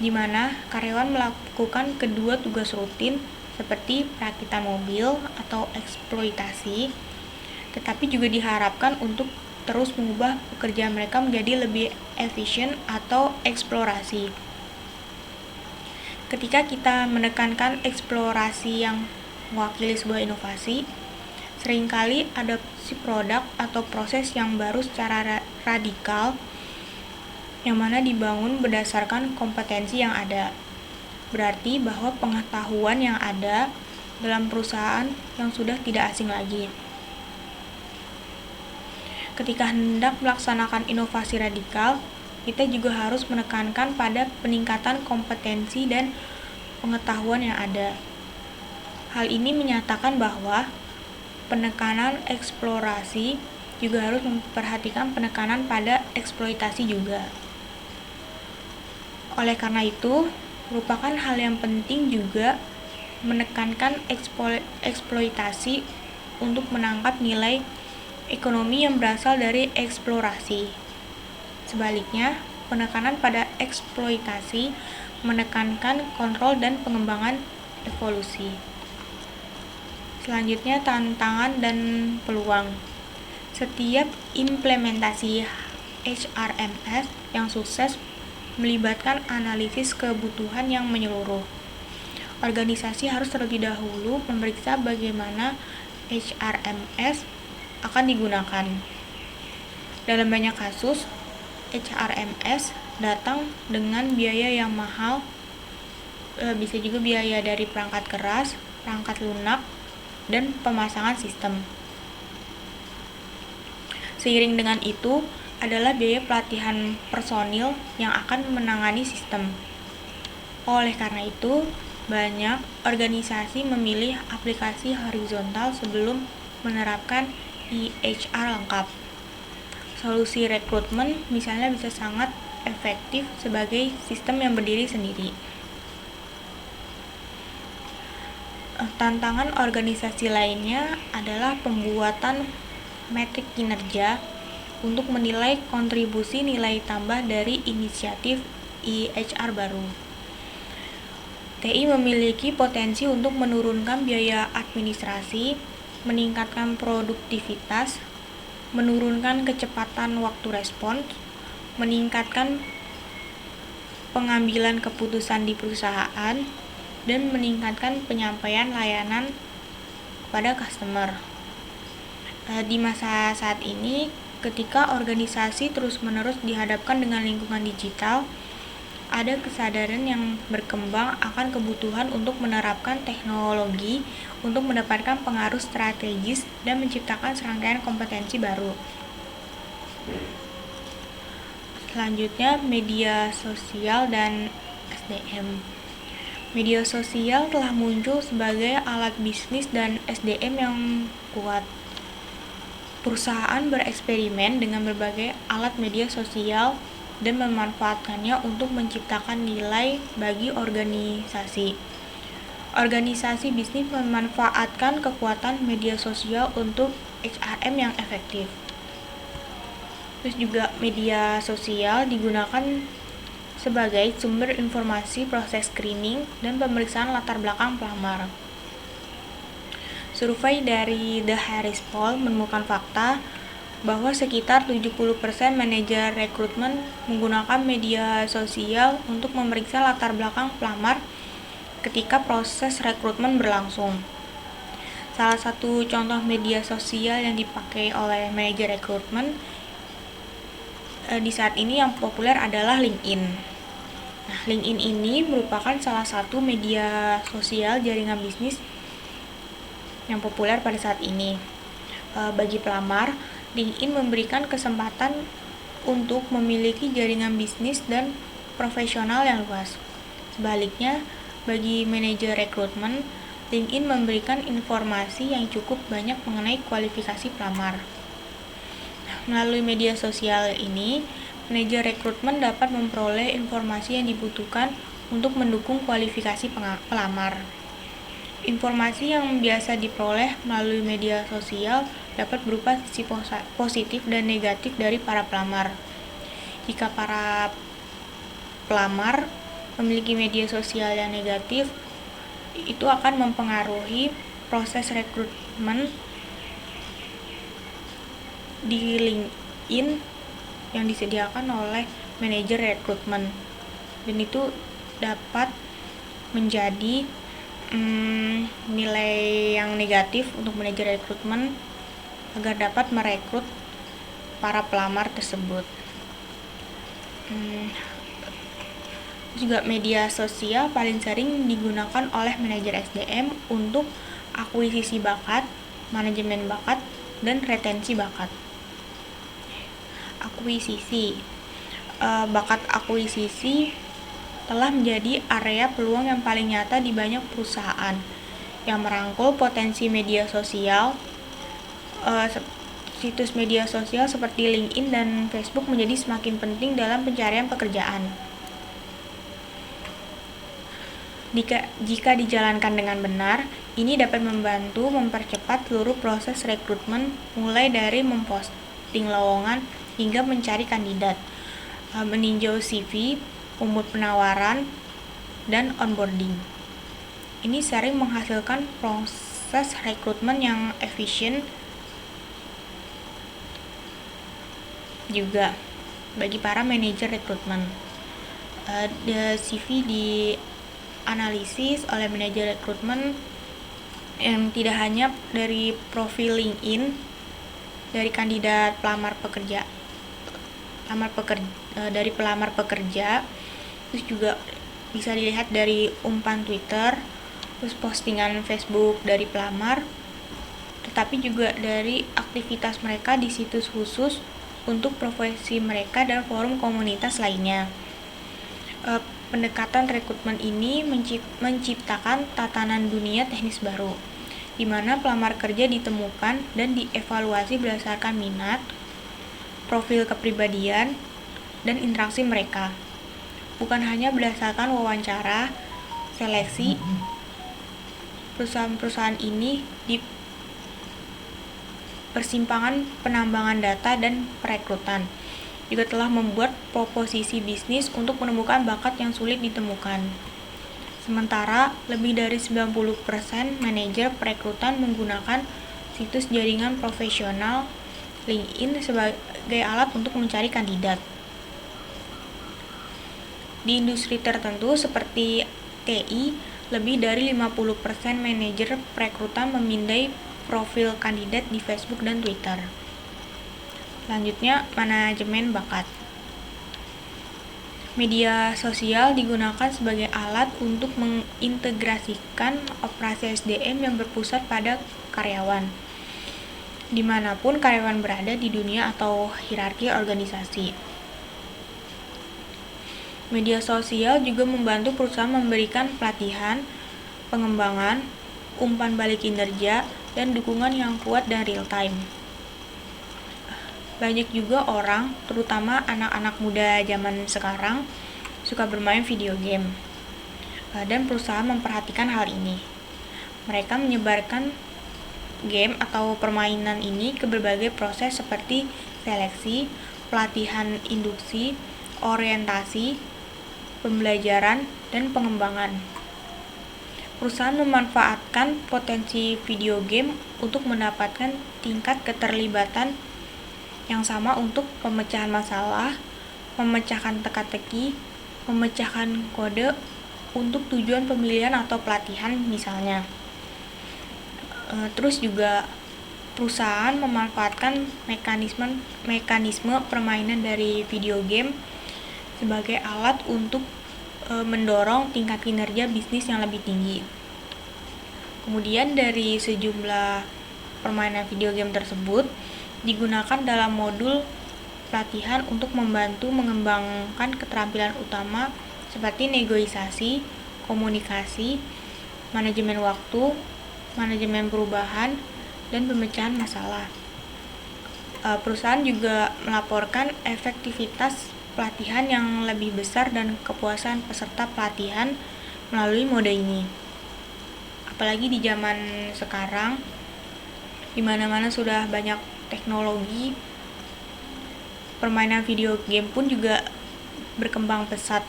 di mana karyawan melakukan kedua tugas rutin seperti perakitan mobil atau eksploitasi, tetapi juga diharapkan untuk terus mengubah pekerjaan mereka menjadi lebih efisien atau eksplorasi. Ketika kita menekankan eksplorasi yang mewakili sebuah inovasi, seringkali adopsi produk atau proses yang baru secara radikal yang mana dibangun berdasarkan kompetensi yang ada. Berarti bahwa pengetahuan yang ada dalam perusahaan yang sudah tidak asing lagi. Ketika hendak melaksanakan inovasi radikal, kita juga harus menekankan pada peningkatan kompetensi dan pengetahuan yang ada. Hal ini menyatakan bahwa penekanan eksplorasi juga harus memperhatikan penekanan pada eksploitasi juga. Oleh karena itu, merupakan hal yang penting juga menekankan eksploitasi untuk menangkap nilai ekonomi yang berasal dari eksplorasi. Sebaliknya, penekanan pada eksploitasi menekankan kontrol dan pengembangan evolusi. Selanjutnya, tantangan dan peluang. Setiap implementasi HRMS yang sukses melibatkan analisis kebutuhan yang menyeluruh. Organisasi harus terlebih dahulu memeriksa bagaimana HRMS akan digunakan. Dalam banyak kasus, HRMS datang dengan biaya yang mahal, bisa juga biaya dari perangkat keras, perangkat lunak, dan pemasangan sistem. Seiring dengan itu adalah biaya pelatihan personil yang akan menangani sistem. Oleh karena itu, banyak organisasi memilih aplikasi horizontal sebelum menerapkan EHR lengkap. Solusi rekrutmen misalnya bisa sangat efektif sebagai sistem yang berdiri sendiri. Tantangan organisasi lainnya adalah pembuatan metrik kinerja untuk menilai kontribusi nilai tambah dari inisiatif EHR baru. TI memiliki potensi untuk menurunkan biaya administrasi, meningkatkan produktivitas, menurunkan kecepatan waktu respons, meningkatkan pengambilan keputusan di perusahaan, dan meningkatkan penyampaian layanan kepada customer. Di masa saat ini, ketika organisasi terus-menerus dihadapkan dengan lingkungan digital, ada kesadaran yang berkembang akan kebutuhan untuk menerapkan teknologi untuk mendapatkan pengaruh strategis dan menciptakan serangkaian kompetensi baru. Selanjutnya, media sosial dan SDM. Media sosial telah muncul sebagai alat bisnis dan SDM yang kuat. Perusahaan bereksperimen dengan berbagai alat media sosial dan memanfaatkannya untuk menciptakan nilai bagi organisasi. Organisasi bisnis memanfaatkan kekuatan media sosial untuk HRM yang efektif. Terus juga media sosial digunakan sebagai sumber informasi proses screening dan pemeriksaan latar belakang pelamar. Survei dari The Harris Poll menemukan fakta bahwa sekitar 70% manajer rekrutmen menggunakan media sosial untuk memeriksa latar belakang pelamar ketika proses rekrutmen berlangsung. Salah satu contoh media sosial yang dipakai oleh manajer rekrutmen di saat ini yang populer adalah LinkedIn. Nah, LinkedIn ini merupakan salah satu media sosial jaringan bisnis yang populer pada saat ini. Bagi pelamar, LinkedIn memberikan kesempatan untuk memiliki jaringan bisnis dan profesional yang luas. Sebaliknya, bagi manajer rekrutmen, LinkedIn memberikan informasi yang cukup banyak mengenai kualifikasi pelamar. Melalui media sosial ini, manajer rekrutmen dapat memperoleh informasi yang dibutuhkan untuk mendukung kualifikasi pelamar. Informasi yang biasa diperoleh melalui media sosial dapat berupa sisi positif dan negatif dari para pelamar. Jika para pelamar memiliki media sosial yang negatif, itu akan mempengaruhi proses rekrutmen di LinkedIn yang disediakan oleh manajer rekrutmen, dan itu dapat menjadi nilai yang negatif untuk manajer rekrutmen agar dapat merekrut para pelamar tersebut. Juga media sosial paling sering digunakan oleh manajer SDM untuk akuisisi bakat, manajemen bakat, dan retensi bakat. Akuisisi. Bakat akuisisi telah menjadi area peluang yang paling nyata di banyak perusahaan yang merangkul potensi media sosial. Situs media sosial seperti LinkedIn dan Facebook menjadi semakin penting dalam pencarian pekerjaan. Jika dijalankan dengan benar, ini dapat membantu mempercepat seluruh proses rekrutmen, mulai dari memposting lowongan hingga mencari kandidat, meninjau CV, umur penawaran, dan onboarding. Ini sering menghasilkan proses rekrutmen yang efisien juga bagi para manajer rekrutmen. CV dianalisis oleh manajer rekrutmen yang tidak hanya dari profil LinkedIn dari kandidat dari pelamar pekerja, terus juga bisa dilihat dari umpan Twitter, terus postingan Facebook dari pelamar, tetapi juga dari aktivitas mereka di situs khusus untuk profesi mereka dan forum komunitas lainnya. Pendekatan rekrutmen ini menciptakan tatanan dunia teknis baru, di mana pelamar kerja ditemukan dan dievaluasi berdasarkan minat, profil kepribadian, dan interaksi mereka. Bukan hanya berdasarkan wawancara, seleksi. Perusahaan-perusahaan ini di persimpangan penambangan data dan perekrutan juga telah membuat proposisi bisnis untuk menemukan bakat yang sulit ditemukan. Sementara, lebih dari 90% manajer perekrutan menggunakan situs jaringan profesional LinkedIn sebagai alat untuk mencari kandidat. Di industri tertentu seperti TI, lebih dari 50% manajer perekrutan memindai profil kandidat di Facebook dan Twitter. Selanjutnya, manajemen bakat. Media sosial digunakan sebagai alat untuk mengintegrasikan operasi SDM yang berpusat pada karyawan, dimanapun karyawan berada di dunia atau hierarki organisasi. Media sosial juga membantu perusahaan memberikan pelatihan, pengembangan, umpan balik kinerja, dan dukungan yang kuat dan real time. Banyak juga orang, terutama anak-anak muda zaman sekarang, suka bermain video game. Dan perusahaan memperhatikan hal ini. Mereka menyebarkan game atau permainan ini ke berbagai proses seperti seleksi, pelatihan induksi, orientasi, pembelajaran, dan pengembangan. Perusahaan memanfaatkan potensi video game untuk mendapatkan tingkat keterlibatan yang sama untuk pemecahan masalah, memecahkan teka-teki, memecahkan kode untuk tujuan pemilihan atau pelatihan misalnya. Terus juga perusahaan memanfaatkan mekanisme permainan dari video game sebagai alat untuk mendorong tingkat kinerja bisnis yang lebih tinggi. Kemudian dari sejumlah permainan video game tersebut digunakan dalam modul pelatihan untuk membantu mengembangkan keterampilan utama seperti negosiasi, komunikasi, manajemen waktu, manajemen perubahan, dan pemecahan masalah. Perusahaan juga melaporkan efektivitas pelatihan yang lebih besar dan kepuasan peserta pelatihan melalui mode ini. Apalagi di zaman sekarang, di mana-mana sudah banyak teknologi, permainan video game pun juga berkembang pesat,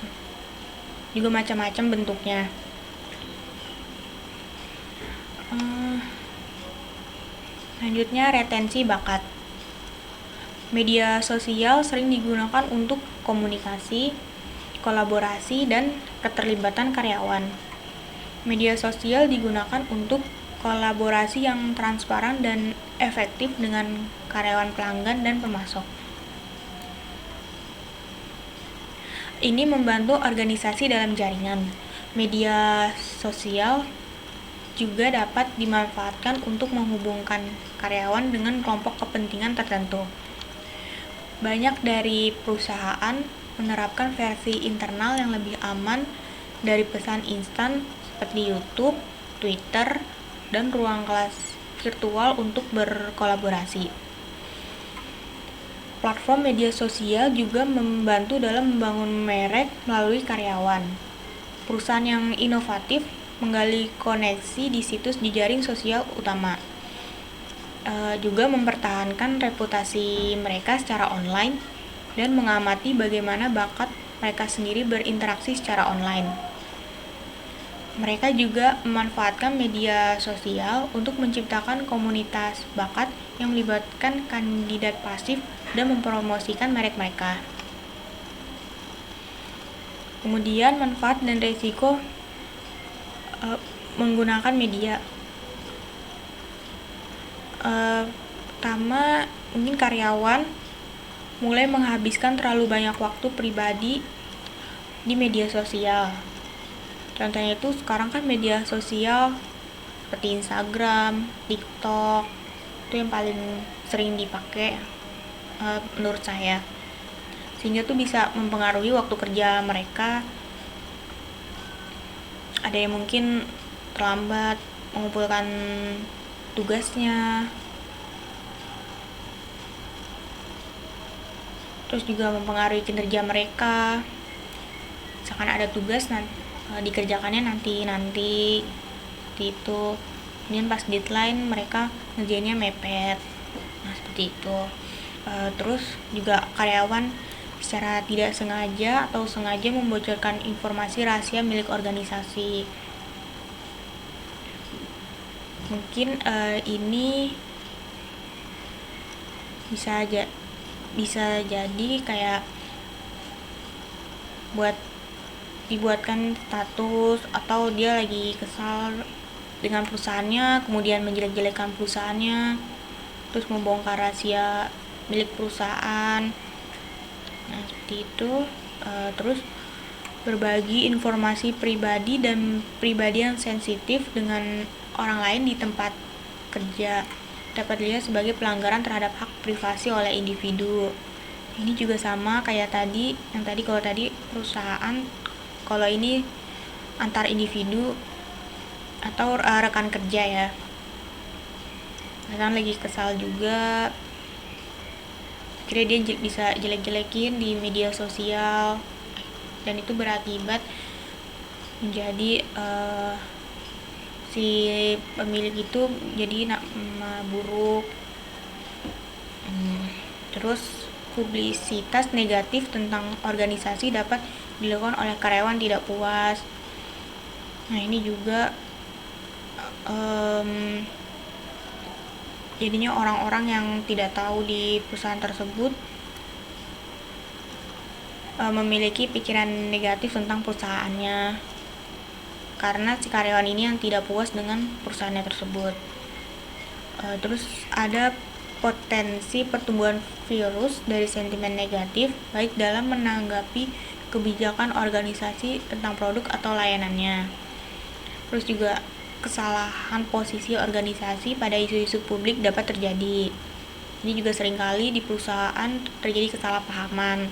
juga macam-macam bentuknya. Selanjutnya, retensi bakat. Media sosial sering digunakan untuk komunikasi, kolaborasi, dan keterlibatan karyawan. Media sosial digunakan untuk kolaborasi yang transparan dan efektif dengan karyawan, pelanggan, dan pemasok. Ini membantu organisasi dalam jaringan. Media sosial juga dapat dimanfaatkan untuk menghubungkan karyawan dengan kelompok kepentingan tertentu. Banyak dari perusahaan menerapkan versi internal yang lebih aman dari pesan instan seperti YouTube, Twitter, dan ruang kelas virtual untuk berkolaborasi. Platform media sosial juga membantu dalam membangun merek melalui karyawan. perusahaan yang inovatif menggali koneksi di situs jejaring sosial utama. Juga mempertahankan reputasi mereka secara online dan mengamati bagaimana bakat mereka sendiri berinteraksi secara online. Mereka juga memanfaatkan media sosial untuk menciptakan komunitas bakat yang melibatkan kandidat pasif dan mempromosikan merek mereka. Kemudian manfaat dan risiko menggunakan media. Pertama, mungkin karyawan mulai menghabiskan terlalu banyak waktu pribadi di media sosial. Contohnya itu sekarang kan media sosial seperti Instagram, TikTok itu yang paling sering dipakai menurut saya, sehingga tuh bisa mempengaruhi waktu kerja mereka. Ada yang mungkin terlambat mengumpulkan tugasnya, terus juga mempengaruhi kinerja mereka. Misalkan ada tugas dikerjakannya nanti seperti itu, kemudian pas deadline mereka ngerjainnya mepet. Seperti itu. Terus juga karyawan secara tidak sengaja atau sengaja membocorkan informasi rahasia milik organisasi. Mungkin ini bisa jadi kayak dibuatkan status, atau dia lagi kesal dengan perusahaannya kemudian menjelek-jelekan perusahaannya, terus membongkar rahasia milik perusahaan. Seperti itu. Terus berbagi informasi pribadi yang sensitif dengan orang lain di tempat kerja dapat dilihat sebagai pelanggaran terhadap hak privasi oleh individu. Ini juga sama kayak kalau tadi perusahaan, kalau ini antar individu atau rekan kerja ya. Kadang lagi kesal juga, kira dia bisa jelek-jelekin di media sosial, dan itu berakibat menjadi si pemilik itu jadi buruk. Terus publisitas negatif tentang organisasi dapat dilakukan oleh karyawan tidak puas. Ini juga jadinya orang-orang yang tidak tahu di perusahaan tersebut memiliki pikiran negatif tentang perusahaannya, karena si karyawan ini yang tidak puas dengan perusahaannya tersebut. Terus ada potensi pertumbuhan virus dari sentimen negatif, baik dalam menanggapi kebijakan organisasi tentang produk atau layanannya. Terus juga kesalahan posisi organisasi pada isu-isu publik dapat terjadi. Ini juga seringkali di perusahaan terjadi kesalahpahaman.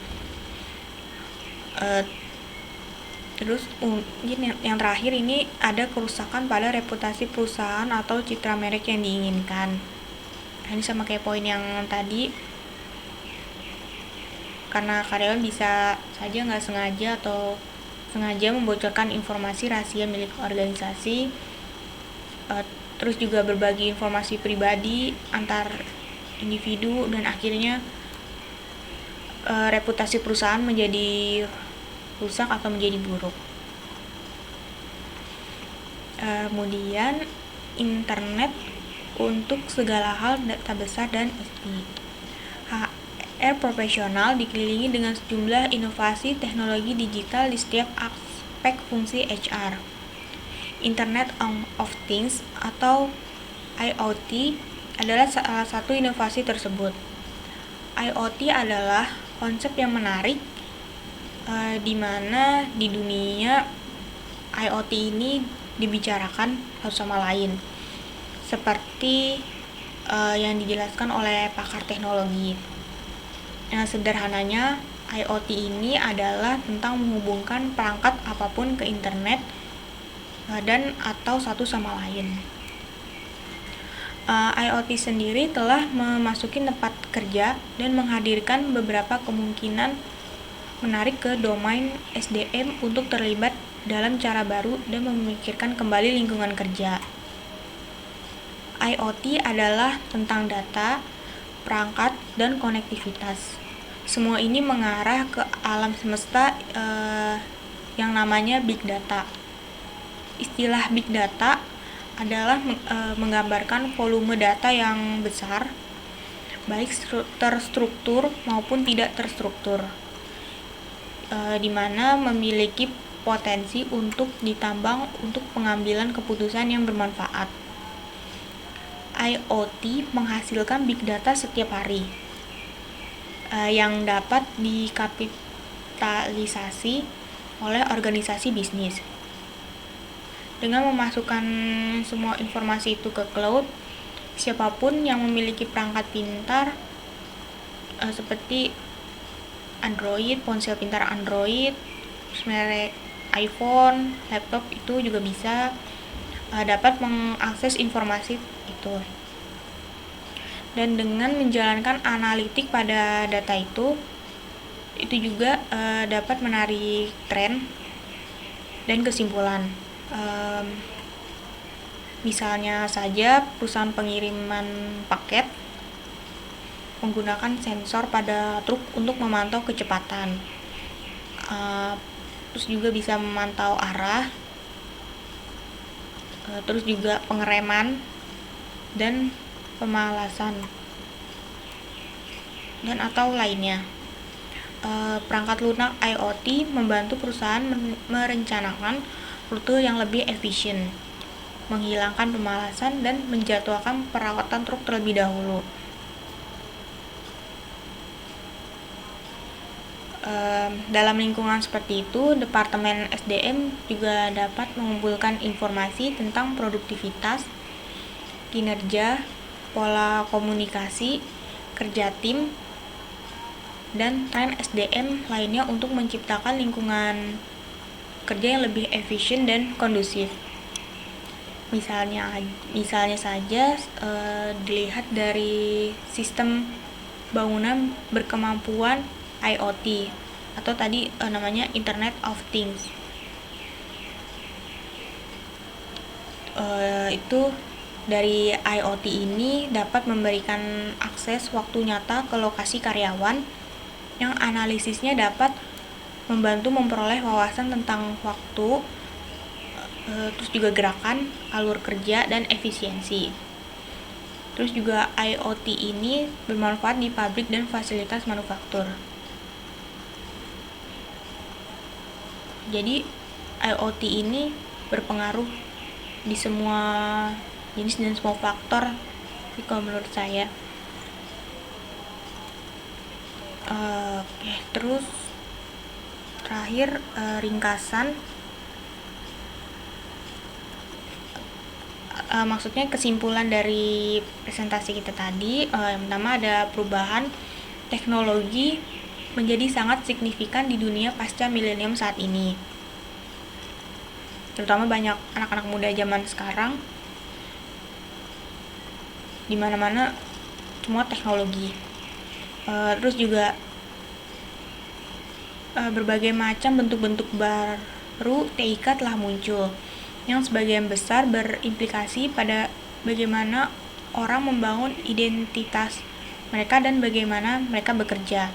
Terus mungkin yang terakhir ini ada kerusakan pada reputasi perusahaan atau citra merek yang diinginkan. Ini sama kayak poin yang tadi, karena karyawan bisa saja nggak sengaja atau sengaja membocorkan informasi rahasia milik organisasi. Terus juga berbagi informasi pribadi antar individu, dan akhirnya reputasi perusahaan menjadi rusak atau menjadi buruk. Kemudian internet untuk segala hal, data besar dan istri. HR profesional dikelilingi dengan sejumlah inovasi teknologi digital di setiap aspek fungsi HR. Internet of Things atau IoT adalah salah satu inovasi tersebut. IoT adalah konsep yang menarik di mana di dunia IoT ini dibicarakan satu sama lain, seperti yang dijelaskan oleh pakar teknologi. Sederhananya, IoT ini adalah tentang menghubungkan perangkat apapun ke internet dan atau satu sama lain. IoT sendiri telah memasuki tempat kerja dan menghadirkan beberapa kemungkinan menarik ke domain SDM untuk terlibat dalam cara baru dan memikirkan kembali lingkungan kerja. IoT adalah tentang data, perangkat, dan konektivitas. Semua ini mengarah ke alam semesta yang namanya Big Data. Istilah Big Data adalah menggambarkan volume data yang besar, baik terstruktur maupun tidak terstruktur, di mana memiliki potensi untuk ditambang untuk pengambilan keputusan yang bermanfaat. IoT menghasilkan big data setiap hari, yang dapat dikapitalisasi oleh organisasi bisnis. Dengan memasukkan semua informasi itu ke cloud, siapapun yang memiliki perangkat pintar seperti Android, ponsel pintar Android, merek iPhone, laptop itu juga bisa dapat mengakses informasi itu. Dan dengan menjalankan analitik pada data itu juga dapat menarik tren dan kesimpulan. Misalnya saja perusahaan pengiriman paket menggunakan sensor pada truk untuk memantau kecepatan. Terus juga bisa memantau arah, terus juga pengereman dan pemalasan dan atau lainnya. Perangkat lunak IoT membantu perusahaan merencanakan rute yang lebih efisien, menghilangkan pemalasan dan menjadwalkan perawatan truk terlebih dahulu. Dalam lingkungan seperti itu, Departemen SDM juga dapat mengumpulkan informasi tentang produktivitas, kinerja, pola komunikasi, kerja tim, dan tren SDM lainnya untuk menciptakan lingkungan kerja yang lebih efisien dan kondusif. Misalnya saja dilihat dari sistem bangunan berkemampuan IoT atau tadi namanya Internet of Things. Itu dari IoT ini dapat memberikan akses waktu nyata ke lokasi karyawan yang analisisnya dapat membantu memperoleh wawasan tentang waktu, terus juga gerakan, alur kerja, dan efisiensi. Terus juga IoT ini bermanfaat di pabrik dan fasilitas manufaktur. Jadi IoT ini berpengaruh di semua jenis dan semua faktor, kalau menurut saya. Terus terakhir ringkasan, maksudnya kesimpulan dari presentasi kita tadi. Yang pertama ada perubahan teknologi menjadi sangat signifikan di dunia pasca milenium saat ini, terutama banyak anak-anak muda zaman sekarang, di mana-mana semua teknologi. Terus juga berbagai macam bentuk-bentuk baru TIK telah muncul, yang sebagian besar berimplikasi pada bagaimana orang membangun identitas mereka dan bagaimana mereka bekerja.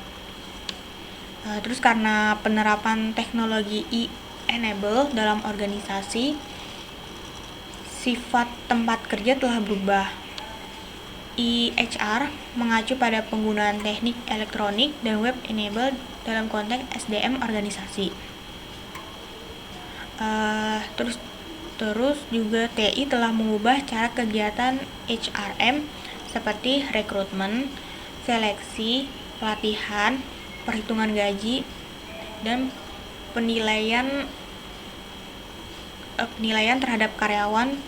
Terus karena penerapan teknologi e-enable dalam organisasi, sifat tempat kerja telah berubah. EHR mengacu pada penggunaan teknik elektronik dan web enable dalam konteks SDM organisasi. Terus juga TI telah mengubah cara kegiatan HRM seperti rekrutmen, seleksi, pelatihan, perhitungan gaji, dan penilaian terhadap karyawan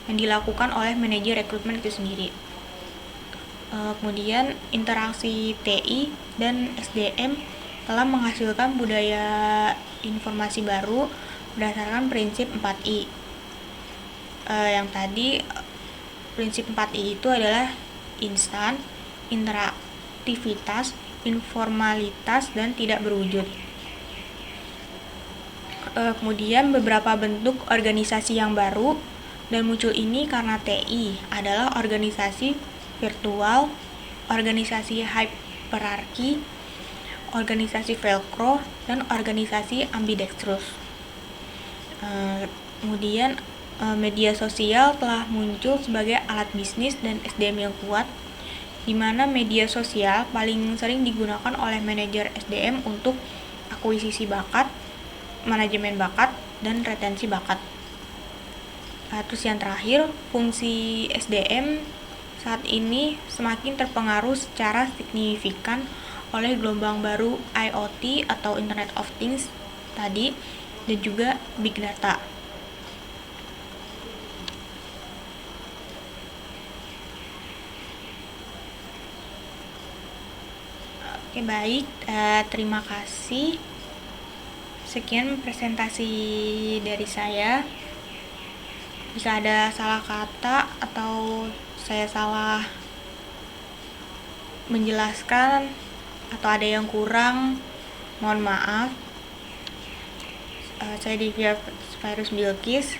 yang dilakukan oleh manajer rekrutmen itu sendiri. Kemudian interaksi TI dan SDM telah menghasilkan budaya informasi baru berdasarkan prinsip 4I. Yang tadi prinsip 4I itu adalah instan, interaktivitas, informalitas, dan tidak berwujud. Kemudian beberapa bentuk organisasi yang baru dan muncul ini karena TI adalah organisasi virtual, organisasi hierarki, organisasi velcro, dan organisasi ambidextrous. Kemudian media sosial telah muncul sebagai alat bisnis dan SDM yang kuat, di mana media sosial paling sering digunakan oleh manajer SDM untuk akuisisi bakat, manajemen bakat, dan retensi bakat. Terus yang terakhir, fungsi SDM saat ini semakin terpengaruh secara signifikan oleh gelombang baru IoT atau Internet of Things tadi, dan juga Big Data. Oke, baik, terima kasih. Sekian presentasi dari saya. Jika ada salah kata atau saya salah menjelaskan atau ada yang kurang, mohon maaf. Saya Divya Virus Bilkis.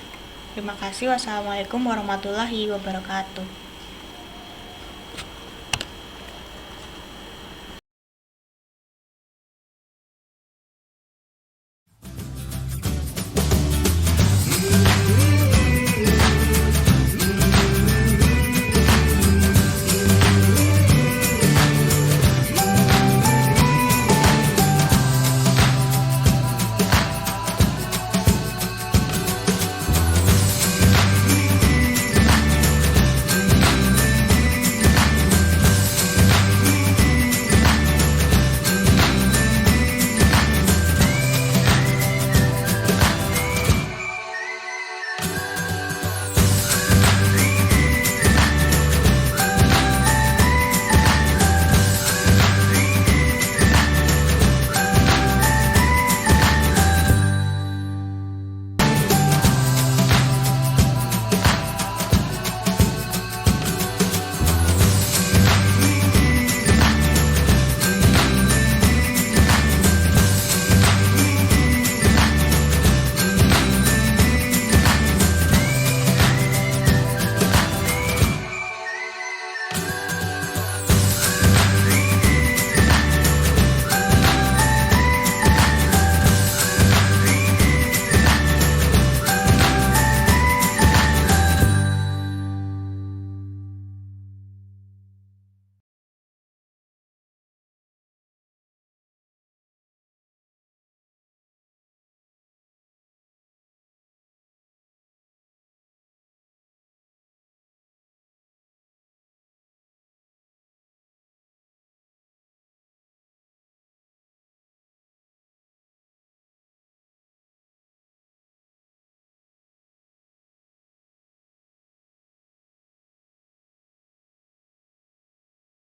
Terima kasih. Wassalamualaikum warahmatullahi wabarakatuh.